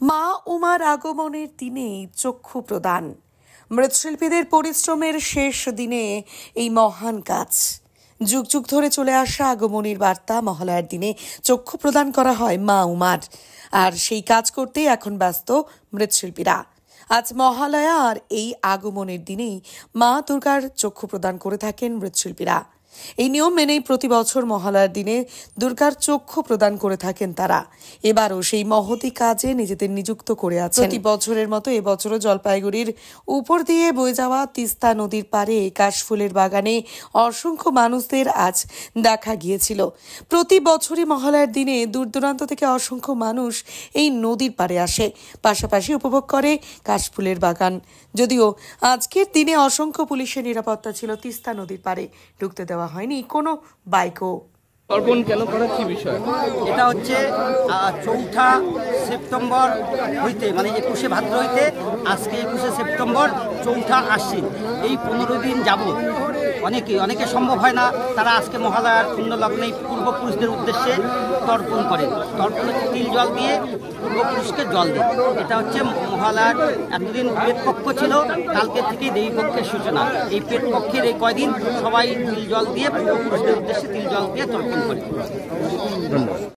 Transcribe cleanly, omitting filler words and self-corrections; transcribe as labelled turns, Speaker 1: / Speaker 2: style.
Speaker 1: মা উমার আগমনের দিনেই চক্ষু প্রদান। মৃৎশিল্পীদের পরিশ্রমের শেষ দিনে এই মহান কাজ। যুগ যুগ ধরে চলে আসা আগমনীর বার্তা মহালয়ার দিনে চক্ষু প্রদান করা হয় মা উমার। আর সেই কাজ করতেই এখন ব্যস্ত মৃৎশিল্পীরা। আজ মহালয়া আর এই আগমনের দিনেই মা দুর্গার চক্ষু প্রদান করে থাকেন মৃৎশিল্পীরা। এই নিয়ম মেনেই প্রতি বছর মহালয়ার দিনে দুর্গার চক্ষু প্রদান করে থাকেন তারা। এবারও সেই মহতি কাজে নিজেদের নিযুক্ত করে আছেন। প্রতি বছরের মতো এবছরও জলপাইগুড়ির উপর দিয়ে বয়ে যাওয়া তিস্তা নদীর পাড়ে কাশফুলের বাগানে অসংখ্য মানুষদের আজ দেখা গিয়েছিল। প্রতি বছরই মহালয়ার দিনে দূর দূরান্ত থেকে অসংখ্য মানুষ এই নদীর পাড়ে আসে, পাশাপাশি উপভোগ করে কাশফুলের বাগান। যদিও আজকের দিনে অসংখ্য পুলিশের নিরাপত্তা ছিল তিস্তা নদীর পাড়ে, ঢুকতে দেওয়া হয়নি কোনো বাইকও।
Speaker 2: তর্পণ কেন করার কি বিষয়?
Speaker 3: এটা হচ্ছে 4 সেপ্টেম্বর হইতে, মানে 21শে ভাদ্র হইতে আজকে 21শে সেপ্টেম্বর 4 আশ্বিন, এই 15 দিন যাবত অনেকে সম্ভব হয় না, তারা আজকে মহালয়ার পুণ্যলগ্নে পূর্বপুরুষদের উদ্দেশ্যে তর্পণ করেন। তর্পণ হচ্ছে তিল জল দিয়ে পূর্বপুরুষকে জল দেয়। এটা হচ্ছে মহালয়ার এতদিন পেটপক্ষ ছিল, কালকে থেকেই দেবীপক্ষের সূচনা। এই পেটপক্ষের এই কয়দিন সবাই তিল জল দিয়ে পূর্বপুরুষদের উদ্দেশ্যে তিল জল দিয়ে তর্পণ করে।